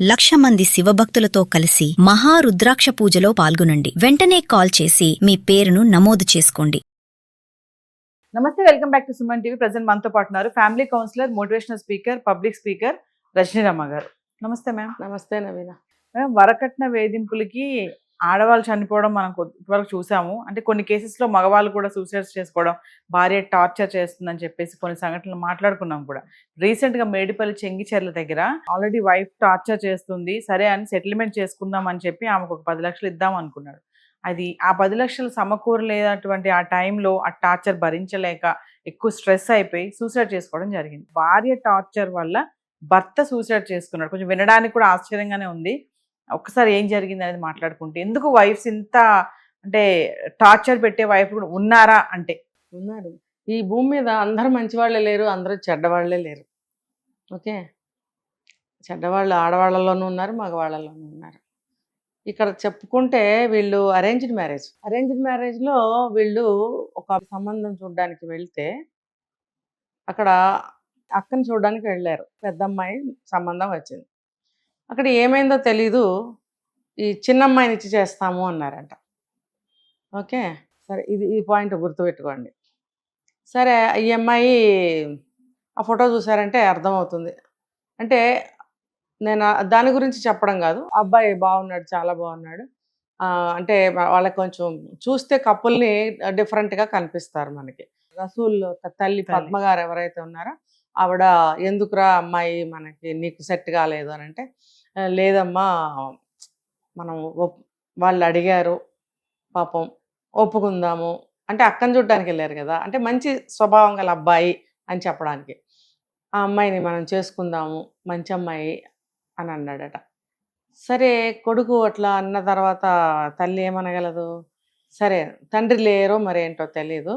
1,00,000 మంది శివభక్తులతో కలిసి మహారుద్రాక్ష పూజలో పాల్గొనండి. వెంటనే కాల్ చేసి మీ పేరును నమోదు చేసుకోండి. నమస్తే, welcome back to Suman TV. Present మనతో పాటు ఉన్నారు family counsellor, motivational speaker, public speaker Rajaniramma గారు. నమస్తే మ్యామ్. నమస్తే నవీన. మేడం, వరకట్న వేధింపులకి ఆడవాళ్ళు చనిపోవడం మనం ఇప్పటివరకు చూసాము. అంటే కొన్ని కేసెస్లో మగవాళ్ళు కూడా సూసైడ్స్ చేసుకోవడం, భార్య టార్చర్ చేస్తుందని చెప్పేసి కొన్ని సంఘటనలు మాట్లాడుకున్నాం కూడా. రీసెంట్గా మేడిపల్లి చెంగిచెర్ల దగ్గర ఆల్రెడీ వైఫ్ టార్చర్ చేస్తుంది, సరే అని సెటిల్మెంట్ చేసుకుందాం అని చెప్పి ఆమెకు ఒక 10 లక్షలు ఇద్దాం అనుకున్నాడు. అది ఆ 10 లక్షలు సమకూరలేనటువంటి ఆ టైంలో ఆ టార్చర్ భరించలేక ఎక్కువ స్ట్రెస్ అయిపోయి సూసైడ్ చేసుకోవడం జరిగింది. భార్య టార్చర్ వల్ల భర్త సూసైడ్ చేసుకున్నాడు. కొంచెం వినడానికి కూడా ఆశ్చర్యంగానే ఉంది. ఒక్కసారి ఏం జరిగింది అనేది మాట్లాడుకుంటే, ఎందుకు వైఫ్స్ ఇంత అంటే టార్చర్ పెట్టే వైఫ్ కూడా ఉన్నారా అంటే? ఉన్నారు. ఈ భూమి మీద అందరూ మంచివాళ్ళే లేరు, అందరూ చెడ్డవాళ్లే లేరు. ఓకే, చెడ్డవాళ్ళు ఆడవాళ్ళలోనూ ఉన్నారు, మగవాళ్ళలోనూ ఉన్నారు. ఇక్కడ చెప్పుకుంటే వీళ్ళు అరేంజ్డ్ మ్యారేజ్లో వీళ్ళు ఒక సంబంధం చూడడానికి వెళ్తే అక్కడ అక్కని చూడడానికి వెళ్ళారు. పెద్దమ్మాయి సంబంధం వచ్చింది. అక్కడ ఏమైందో తెలీదు, ఈ చిన్నమ్మాయిని ఇచ్చి చేస్తాము అన్నారంట. ఓకే, సరే, ఈ పాయింట్ గుర్తుపెట్టుకోండి. సరే, ఈ అమ్మాయి ఆ ఫోటో చూసారంటే అర్థమవుతుంది. అంటే నేను దాని గురించి చెప్పడం కాదు, అబ్బాయి బాగున్నాడు, చాలా బాగున్నాడు. అంటే వాళ్ళకి కొంచెం చూస్తే కప్పుల్ని డిఫరెంట్గా కనిపిస్తారు మనకి. రసూల్ తల్లి పద్మ గారు ఎవరైతే ఉన్నారో ఆవిడ, ఎందుకురా అమ్మాయి మనకి నీకు సెట్ కాలేదు అని అంటే, లేదమ్మా మనం వాళ్ళు అడిగారు పాపం, ఒప్పుకుందాము అంటే అక్కని చూడడానికి వెళ్ళారు కదా, అంటే మంచి స్వభావం గల అబ్బాయి అని చెప్పడానికి, ఆ అమ్మాయిని మనం చేసుకుందాము, మంచి అమ్మాయి అని అన్నాడట. సరే, కొడుకు అట్లా అన్న తర్వాత తల్లి ఏమనగలదు? సరే, తండ్రి లేరో మరేంటో తెలీదు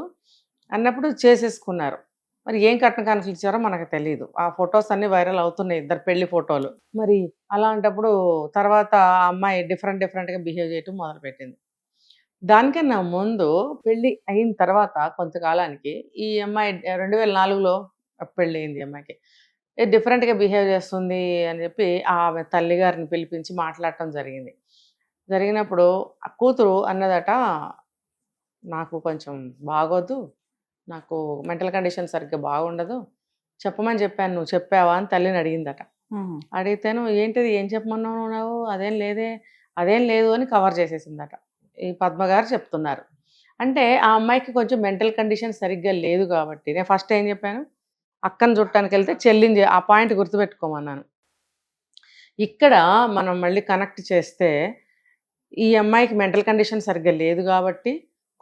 అన్నప్పుడు చేసేసుకున్నారు. మరి ఏం కట్న కానుకలు ఇచ్చారో మనకు తెలియదు. ఆ ఫొటోస్ అన్ని వైరల్ అవుతున్నాయి, ఇద్దరు పెళ్లి ఫోటోలు. మరి అలాంటప్పుడు తర్వాత ఆ అమ్మాయి డిఫరెంట్గా బిహేవ్ చేయటం మొదలుపెట్టింది. దానికన్నా ముందు పెళ్ళి అయిన తర్వాత కొంతకాలానికి ఈ అమ్మాయి 2004లో పెళ్ళి అయింది. అమ్మాయికి డిఫరెంట్గా బిహేవ్ చేస్తుంది అని చెప్పి ఆమె తల్లిగారిని పిలిపించి మాట్లాడటం జరిగింది. జరిగినప్పుడు ఆ కూతురు అన్నదట, నాకు కొంచెం బాగోదు, నాకు మెంటల్ కండిషన్ సరిగ్గా బాగుండదు, చెప్పమని చెప్పాను, నువ్వు చెప్పావా అని తల్లిని అడిగిందట. అడిగితేను, ఏంటిది, ఏం చెప్పమన్నావు నువ్వు? అదేం లేదు అని కవర్ చేసేసిందట. ఈ పద్మగారు చెప్తున్నారు. అంటే ఆ అమ్మాయికి కొంచెం మెంటల్ కండిషన్ సరిగ్గా లేదు కాబట్టి నేను ఫస్ట్ ఏం చెప్పాను, అక్కను చుట్టానికి వెళ్తే చెల్లింది, ఆ పాయింట్ గుర్తుపెట్టుకోమన్నాను. ఇక్కడ మనం మళ్ళీ కనెక్ట్ చేస్తే, ఈ అమ్మాయికి మెంటల్ కండిషన్ సరిగ్గా లేదు కాబట్టి,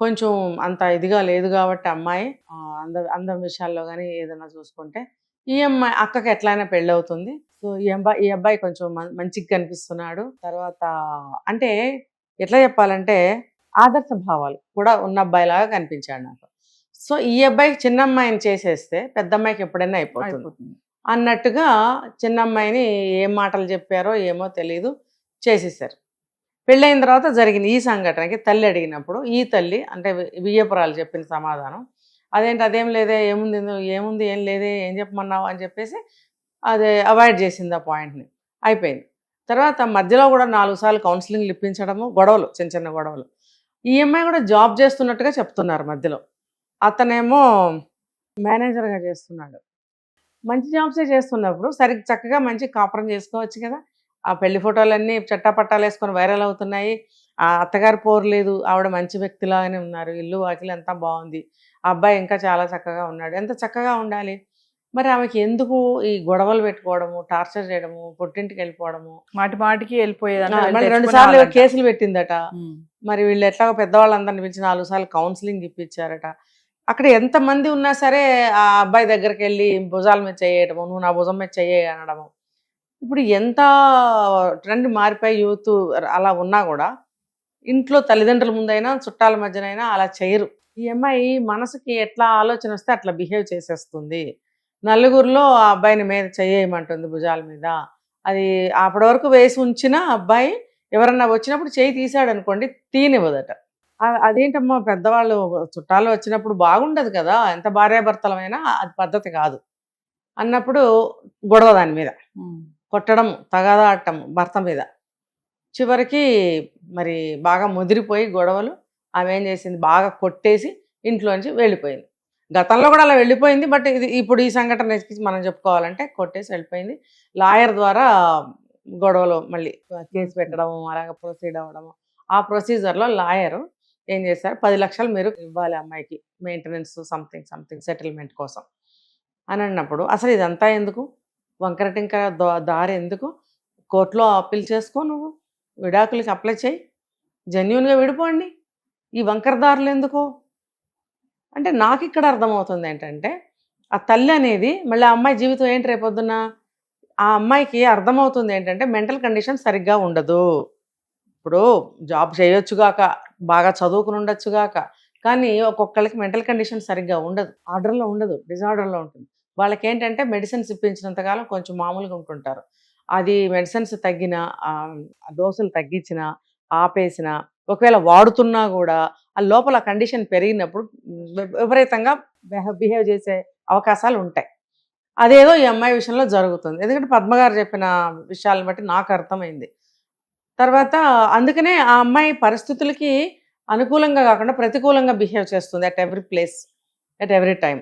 కొంచెం అంత ఇదిగా లేదు కాబట్టి అమ్మాయి అందం విషయాల్లో కానీ ఏదైనా చూసుకుంటే, ఈ అమ్మాయి అక్కకి ఎట్లయినా పెళ్ళి అవుతుంది. సో ఈ అబ్బాయి కొంచెం మంచిగా కనిపిస్తున్నాడు. తర్వాత అంటే ఎట్లా చెప్పాలంటే ఆదర్శ భావాలు కూడా ఉన్న అబ్బాయిలాగా కనిపించాడు నాకు. సో ఈ అబ్బాయికి చిన్న అమ్మాయిని చేసేస్తే పెద్ద అమ్మాయికి ఎప్పుడైనా అయిపోతుంది అన్నట్టుగా చిన్న అమ్మాయిని ఏం మాటలు చెప్పారో ఏమో తెలీదు, చేసేసారు. పెళ్ళైన తర్వాత జరిగిన ఈ సంఘటనకి తల్లి అడిగినప్పుడు ఈ తల్లి అంటే వియ్యపురాలు చెప్పిన సమాధానం, అదేం లేదే, ఏముంది ఏం లేదే, ఏం చెప్పమన్నావు అని చెప్పేసి అదే అవాయిడ్ చేసింది ఆ పాయింట్ని. అయిపోయింది. తర్వాత మధ్యలో కూడా 4 సార్లు కౌన్సిలింగ్లు ఇప్పించడము, గొడవలు, చిన్న గొడవలు. ఈ అమ్మాయి కూడా జాబ్ చేస్తున్నట్టుగా చెప్తున్నారు మధ్యలో. అతనేమో మేనేజర్గా చేస్తున్నాడు. మంచి జాబ్సే చేస్తున్నప్పుడు చక్కగా మంచి కాపురం చేసుకోవచ్చు కదా. ఆ పెళ్లి ఫోటోలన్నీ చట్టాపట్టాలు వేసుకొని వైరల్ అవుతున్నాయి. ఆ అత్తగారు పోరు లేదు, ఆవిడ మంచి వ్యక్తిలాగానే ఉన్నారు, ఇల్లు వాకిలు అంతా బాగుంది, ఆ అబ్బాయి ఇంకా చాలా చక్కగా ఉన్నాడు. ఎంత చక్కగా ఉండాలి. మరి ఆమెకి ఎందుకు ఈ గొడవలు పెట్టుకోవడము, టార్చర్ చేయడము, పుట్టింటికి వెళ్ళిపోవడము, మాటికి వెళ్ళిపోయేది. మళ్ళీ 2 సార్లు కేసులు పెట్టిందట. మరి వీళ్ళు ఎట్లాగో పెద్దవాళ్ళందరిని పిలిచి 4 సార్లు కౌన్సిలింగ్ ఇప్పించారట. అక్కడ ఎంతమంది ఉన్నా సరే ఆ అబ్బాయి దగ్గరికి వెళ్ళి భుజాల మీద చేయడము, నువ్వు నా భుజం మీద చెయ్యి అనడము. ఇప్పుడు ఎంత ట్రెండ్ మారిపోయి యూత్ అలా ఉన్నా కూడా ఇంట్లో తల్లిదండ్రుల ముందైనా చుట్టాల మధ్యనైనా అలా చేయరు. ఈ అమ్మాయి మనసుకి ఎట్లా ఆలోచన వస్తే అట్లా బిహేవ్ చేసేస్తుంది. నలుగురిలో ఆ అబ్బాయిని మీద చెయ్యమంటుంది భుజాల మీద. అది అప్పటి వరకు వేసి ఉంచిన అబ్బాయి ఎవరన్నా వచ్చినప్పుడు చేయి తీసాడు అనుకోండి, తీనివ్వదట. అదేంటమ్మా, పెద్దవాళ్ళు చుట్టాలు వచ్చినప్పుడు బాగుండదు కదా, ఎంత భార్యాభర్తలమైనా అది పద్ధతి కాదు అన్నప్పుడు గొడవ దాని మీద. కొట్టడం, తగాదా ఆడటం భర్త మీద. చివరికి మరి బాగా ముదిరిపోయి గొడవలు. ఆమె ఏం చేసింది, బాగా కొట్టేసి ఇంట్లోంచి వెళ్ళిపోయింది. గతంలో కూడా అలా వెళ్ళిపోయింది. బట్ ఇది ఇప్పుడు ఈ సంఘటన మనం చెప్పుకోవాలంటే కొట్టేసి వెళ్ళిపోయింది. లాయర్ ద్వారా గొడవలు మళ్ళీ కేసు పెట్టడము, అలాగ ప్రొసీడ్ అవ్వడము. ఆ ప్రొసీజర్లో లాయరు ఏం చేశారు, 10 లక్షలు మీరు ఇవ్వాలి అమ్మాయికి, మెయింటెనెన్స్ సంథింగ్ సెటిల్మెంట్ కోసం అని అన్నప్పుడు, అసలు ఇదంతా ఎందుకు, వంకరటింక దారి ఎందుకు, కోర్టులో అప్పీల్ చేసుకో, నువ్వు విడాకులకి అప్లై చేయి, జెన్యున్గా విడిపోండి, ఈ వంకరదారులు ఎందుకు అంటే నాకు ఇక్కడ అర్థమవుతుంది ఏంటంటే, ఆ తల్లి అనేది మళ్ళీ ఆ అమ్మాయి జీవితం ఏంటి రేపొద్దున, ఆ అమ్మాయికి అర్థమవుతుంది ఏంటంటే మెంటల్ కండిషన్ సరిగ్గా ఉండదు. ఇప్పుడు జాబ్ చేయొచ్చుగాక, బాగా చదువుకుని ఉండొచ్చుగాక, కానీ ఒక్కొక్కళ్ళకి మెంటల్ కండిషన్ సరిగ్గా ఉండదు, ఆర్డర్లో ఉండదు, డిజార్డర్లో ఉంటుంది. వాళ్ళకి ఏంటంటే మెడిసిన్స్ ఇప్పించినంతకాలం కొంచెం మామూలుగా ఉంటుంటారు. అది మెడిసిన్స్ తగ్గిన, డోసులు తగ్గించిన, ఆపేసిన, ఒకవేళ వాడుతున్నా కూడా ఆ లోపల కండిషన్ పెరిగినప్పుడు విపరీతంగా బిహేవ్ చేసే అవకాశాలు ఉంటాయి. అదేదో ఈ అమ్మాయి విషయంలో జరుగుతుంది. ఎందుకంటే పద్మగారు చెప్పిన విషయాలను బట్టి నాకు అర్థమైంది. తర్వాత అందుకనే ఆ అమ్మాయి పరిస్థితులకి అనుకూలంగా కాకుండా ప్రతికూలంగా బిహేవ్ చేస్తుంది at every place, at every time.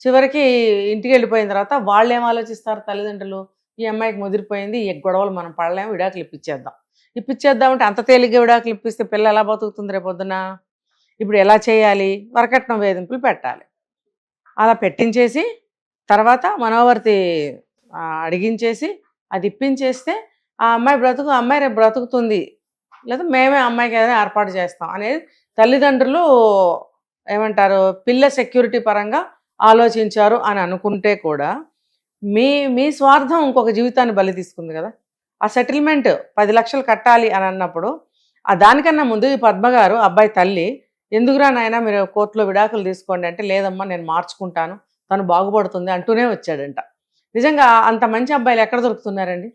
చివరికి ఇంటికి వెళ్ళిపోయిన తర్వాత వాళ్ళు ఏం ఆలోచిస్తారు తల్లిదండ్రులు, ఈ అమ్మాయికి ముదిరిపోయింది, ఈ గొడవలు మనం పడలేము, విడాకులు ఇప్పించేద్దామంటే అంత తేలిగ్గా విడాకులు ఇప్పిస్తే పిల్ల ఎలా బతుకుతుంది రేపొద్దున, ఇప్పుడు ఎలా చేయాలి, వరకట్నం వేధింపులు పెట్టాలి. అలా పెట్టించేసి తర్వాత మనోవర్తి అడిగించేసి అది ఇప్పించేస్తే ఆ అమ్మాయి రేపు బ్రతుకుతుంది, లేదా మేమే అమ్మాయికి ఏదైనా ఏర్పాటు చేస్తాం అనేది తల్లిదండ్రులు ఏమంటారు, పిల్ల సెక్యూరిటీ పరంగా ఆలోచించారు అని అనుకుంటే కూడా మీ స్వార్థం ఇంకొక జీవితాన్ని బలి తీసుకుంది కదా. ఆ సెటిల్మెంట్ 10 లక్షలు కట్టాలి అని అన్నప్పుడు దానికన్నా ముందు ఈ పద్మగారు అబ్బాయి తల్లి, ఎందుకురా నాయనా మీరు కోర్టులో విడాకులు తీసుకోండి అంటే, లేదమ్మా నేను మార్చుకుంటాను, తను బాగుపడుతుంది అంటూనే వచ్చాడంట. నిజంగా అంత మంచి అబ్బాయిలు ఎక్కడ దొరుకుతున్నారండి?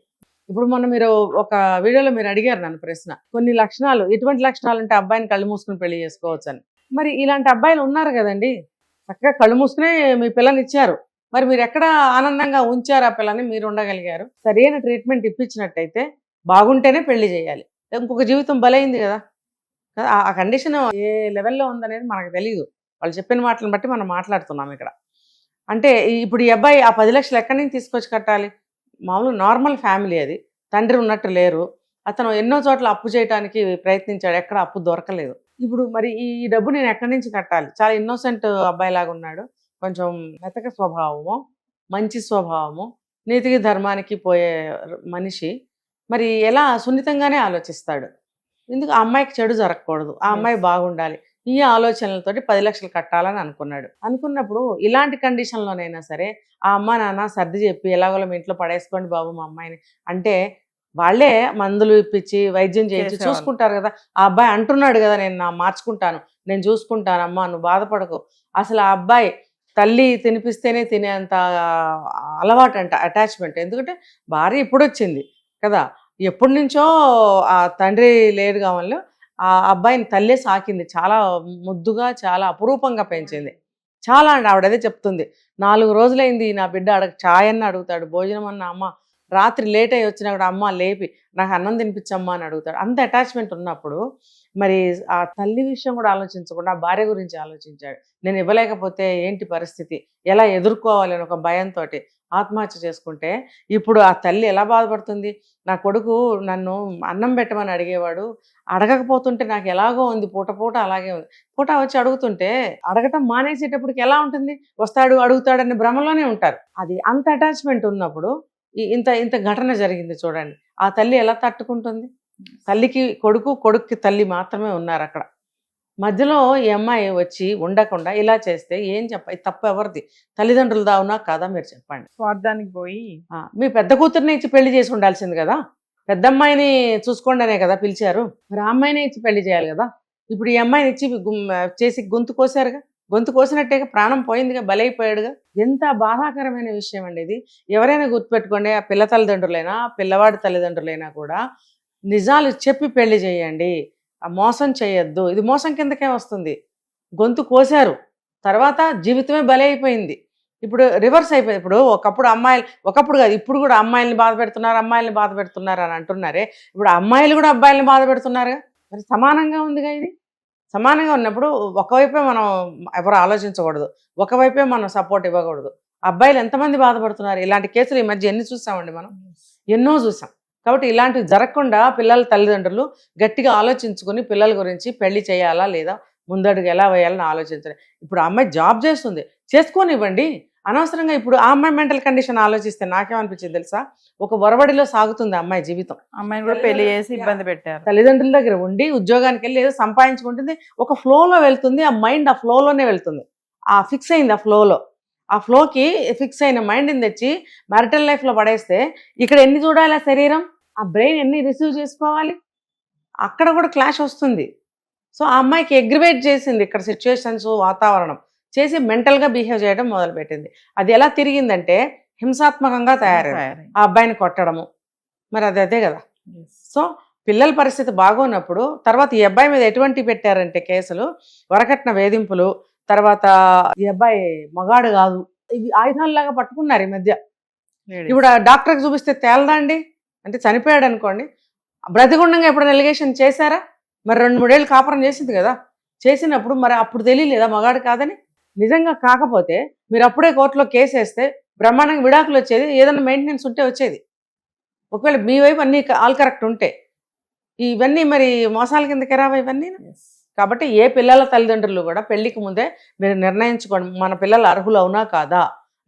ఇప్పుడు మొన్న మీరు ఒక వీడియోలో మీరు అడిగారు నన్ను ప్రశ్న, కొన్ని లక్షణాలు, ఎటువంటి లక్షణాలు ఉంటే అబ్బాయిని కళ్ళు మూసుకుని పెళ్లి చేసుకోవచ్చు అని. మరి ఇలాంటి అబ్బాయిలు ఉన్నారు కదండి, చక్కగా కళ్ళు మూసుకునే మీ పిల్లని ఇచ్చారు, మరి మీరు ఎక్కడ ఆనందంగా ఉంచారు ఆ పిల్లని, మీరు ఉండగలిగారు. సరైన ట్రీట్మెంట్ ఇప్పించినట్టయితే బాగుంటేనే పెళ్లి చేయాలి, ఇంకొక జీవితం బలైంది కదా. ఆ కండిషన్ ఏ లెవెల్లో ఉందనేది మనకు తెలియదు, వాళ్ళు చెప్పిన మాటలను బట్టి మనం మాట్లాడుతున్నాం ఇక్కడ. అంటే ఇప్పుడు ఈ అబ్బాయి ఆ 10 లక్షలు ఎక్కడి నుంచి తీసుకొచ్చి కట్టాలి? మామూలు నార్మల్ ఫ్యామిలీ, అది తండ్రి ఉన్నట్టు లేరు, అతను ఎన్నో చోట్ల అప్పు చేయడానికి ప్రయత్నించాడు, ఎక్కడ అప్పు దొరకలేదు. ఇప్పుడు మరి ఈ డబ్బు నేను ఎక్కడి నుంచి కట్టాలి? చాలా ఇన్నోసెంట్ అబ్బాయి లాగా ఉన్నాడు, కొంచెం మెతక స్వభావము, మంచి స్వభావము, నీతికి ధర్మానికి పోయే మనిషి, మరి ఎలా సున్నితంగానే ఆలోచిస్తాడు. ఎందుకు ఆ అమ్మాయికి చెడు జరగకూడదు, ఆ అమ్మాయి బాగుండాలి, ఈ ఆలోచనలతోటి 10 లక్షలు కట్టాలని అనుకున్నప్పుడు ఇలాంటి కండిషన్లోనైనా సరే ఆ అమ్మ నాన్న సర్ది చెప్పి ఎలాగోలా మీ ఇంట్లో పడేసుకోండి బాబు మా అమ్మాయిని అంటే, వాళ్ళే మందులు ఇప్పించి వైద్యం చేయించి చూసుకుంటారు కదా. ఆ అబ్బాయి అంటున్నాడు కదా, నేను మార్చుకుంటాను, నేను చూసుకుంటాను అమ్మా, నువ్వు బాధపడకు. అసలు ఆ అబ్బాయి తల్లి తినిపిస్తేనే తినేంత అలవాటు అంట, అటాచ్మెంట్. ఎందుకంటే భార్య ఇప్పుడు వచ్చింది కదా, ఎప్పటి నుంచో ఆ తండ్రి లేడు కావాలి, ఆ అబ్బాయిని తల్లే సాకింది, చాలా ముద్దుగా చాలా అపురూపంగా పెంచింది. చాలా అండి, ఆవిడ అదే చెప్తుంది, 4 రోజులైంది నా బిడ్డ ఛాయ్ అన్న అడుగుతాడు, భోజనం అన్న అమ్మ, రాత్రి లేట్ అయ్యి వచ్చినా కూడా అమ్మ లేపి నాకు అన్నం తినిపించమ్మా అని అడుగుతాడు. అంత అటాచ్మెంట్ ఉన్నప్పుడు మరి ఆ తల్లి విషయం కూడా ఆలోచించకుండా భార్య గురించి ఆలోచించాడు. నేను ఇవ్వలేకపోతే ఏంటి పరిస్థితి, ఎలా ఎదుర్కోవాలి అని ఒక భయంతో ఆత్మహత్య చేసుకుంటే ఇప్పుడు ఆ తల్లి ఎలా బాధపడుతుంది. నా కొడుకు నన్ను అన్నం పెట్టమని అడిగేవాడు, అడగకపోతుంటే నాకు ఎలాగో ఉంది, పూట అలాగే ఉంది, పూట వచ్చి అడుగుతుంటే అడగటం మానేసేటప్పటికి ఎలా ఉంటుంది, వస్తాడు అడుగుతాడని భ్రమలోనే ఉంటారు. అది అంత అటాచ్మెంట్ ఉన్నప్పుడు ఇంత ఘటన జరిగింది చూడండి, ఆ తల్లి ఎలా తట్టుకుంటుంది. తల్లికి కొడుక్కి తల్లి మాత్రమే ఉన్నారు అక్కడ. మధ్యలో ఈ అమ్మాయి వచ్చి ఉండకుండా ఇలా చేస్తే ఏం తప్పు ఎవరిది, తల్లిదండ్రులు దావునా కాదా మీరు చెప్పండి. స్వార్థానికి పోయి మీ పెద్ద కూతుర్ని ఇచ్చి పెళ్లి చేసి ఉండాల్సింది కదా, పెద్ద అమ్మాయిని చూసుకోండి అనే కదా పిలిచారు, మరి ఆ అమ్మాయిని ఇచ్చి పెళ్లి చేయాలి కదా. ఇప్పుడు ఈ అమ్మాయిని ఇచ్చి చేసి గొంతు కోసారుగా, గొంతు కోసినట్టేగా, ప్రాణం పోయిందిగా, బలైపోయాడుగా. ఎంత బాధాకరమైన విషయం అండి ఇది. ఎవరైనా గుర్తుపెట్టుకోండి, ఆ పిల్ల తల్లిదండ్రులైనా పిల్లవాడి తల్లిదండ్రులైనా కూడా నిజాలు చెప్పి పెళ్లి చేయండి, ఆ మోసం చేయొద్దు. ఇది మోసం కిందకే వస్తుంది. గొంతు కోసారు, తర్వాత జీవితమే బలి అయిపోయింది. ఇప్పుడు రివర్స్ అయిపోయింది. ఇప్పుడు ఒకప్పుడు కాదు, ఇప్పుడు కూడా అమ్మాయిల్ని బాధ పెడుతున్నారు అని అంటున్నారే. ఇప్పుడు అమ్మాయిలు కూడా అబ్బాయిల్ని బాధ పెడుతున్నారుగా, మరి సమానంగా ఉందిగా ఇది. సమానంగా ఉన్నప్పుడు ఒకవైపే మనం ఎవరు ఆలోచించకూడదు, ఒకవైపే మనం సపోర్ట్ ఇవ్వకూడదు. అబ్బాయిలు ఎంతమంది బాధపడుతున్నారు, ఇలాంటి కేసులు ఈ మధ్య ఎన్ని చూసామండి మనం, ఎన్నో చూసాం. కాబట్టి ఇలాంటివి జరగకుండా పిల్లల తల్లిదండ్రులు గట్టిగా ఆలోచించుకుని పిల్లల గురించి పెళ్లి చేయాలా లేదా, ముందడుగు ఎలా వేయాలని ఆలోచించాలి. ఇప్పుడు ఆ అమ్మాయి జాబ్ చేస్తుంది, చేసుకోనివ్వండి. అనవసరంగా ఇప్పుడు ఆ అమ్మాయి మెంటల్ కండిషన్ ఆలోచిస్తే నాకేమనిపించింది తెలుసా, ఒక వరవడిలో సాగుతుంది అమ్మాయి జీవితం. అమ్మాయిని కూడా పెళ్లి చేసి ఇబ్బంది పెట్టారు. తల్లిదండ్రుల దగ్గర ఉండి ఉద్యోగానికి వెళ్ళి ఏదో సంపాదించుకుంటుంది, ఒక ఫ్లోలో వెళ్తుంది, ఆ మైండ్ ఆ ఫ్లోలోనే వెళ్తుంది, ఆ ఫిక్స్ అయింది ఆ ఫ్లోలో. ఆ ఫ్లోకి ఫిక్స్ అయిన మైండ్ని తెచ్చి మ్యారిటల్ లైఫ్లో పడేస్తే ఇక్కడ ఎన్ని చూడాలి ఆ శరీరం, ఆ బ్రెయిన్ ఎన్ని రిసీవ్ చేసుకోవాలి, అక్కడ కూడా క్లాష్ వస్తుంది. సో ఆ అమ్మాయికి అగ్రివేట్ చేసింది ఇక్కడ సిచ్యువేషన్స్, వాతావరణం చేసి మెంటల్గా బిహేవ్ చేయడం మొదలుపెట్టింది. అది ఎలా తిరిగిందంటే హింసాత్మకంగా తయారైంది, ఆ అబ్బాయిని కొట్టడము. మరి అదే కదా. సో పిల్లల పరిస్థితి బాగోనప్పుడు తర్వాత ఈ అబ్బాయి మీద ఎటువంటి పెట్టారంటే కేసులు, వరకట్న వేధింపులు, తర్వాత ఈ అబ్బాయి మగాడు కాదు, ఇవి ఆయుధాలలాగా పట్టుకున్నారు ఈ మధ్య. ఇప్పుడు డాక్టర్కి చూపిస్తే తేలదా అండి, అంటే చనిపోయాడు అనుకోండి, బ్రతిగుండంగా ఎప్పుడైనా ఎలిగేషన్ చేశారా? మరి 2-3 ఏళ్ళు కాపురం చేసింది కదా, చేసినప్పుడు మరి అప్పుడు తెలియలేదా మగాడు కాదని? నిజంగా కాకపోతే మీరు అప్పుడే కోర్టులో కేసు వేస్తే బ్రహ్మాండంగా విడాకులు వచ్చేది, ఏదైనా మెయింటెనెన్స్ ఉంటే వచ్చేది. ఒకవేళ మీ వైపు అన్ని ఆల్ కరెక్ట్ ఉంటే ఇవన్నీ మరి మోసాల కిందకి రావా ఇవన్నీ? కాబట్టి ఏ పిల్లల తల్లిదండ్రులు కూడా పెళ్లికి ముందే మీరు నిర్ణయించుకోండి, మన పిల్లలు అర్హులు అవునా కాదా.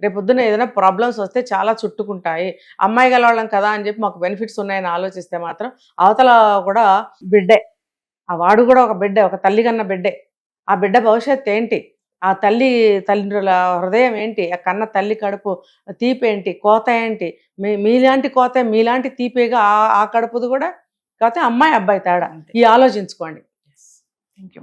రేపొద్దున ఏదైనా ప్రాబ్లమ్స్ వస్తే చాలా చుట్టుకుంటాయి, అమ్మాయి గలవాళ్ళం కదా అని చెప్పి మాకు బెనిఫిట్స్ ఉన్నాయని ఆలోచిస్తే మాత్రం అవతల కూడా బిడ్డే, ఆ వాడు కూడా ఒక బిడ్డే, ఒక తల్లి కన్న బిడ్డే. ఆ బిడ్డ భవిష్యత్తు ఏంటి, ఆ తండ్రుల హృదయం ఏంటి, ఆ కన్న తల్లి కడుపు తీపి ఏంటి, కోత ఏంటి, మీలాంటి కోత మీలాంటి తీపేగా ఆ కడుపుది కూడా. కాకపోతే అమ్మాయి అబ్బాయి తేడా, ఈ ఆలోచించుకోండి. Thank you.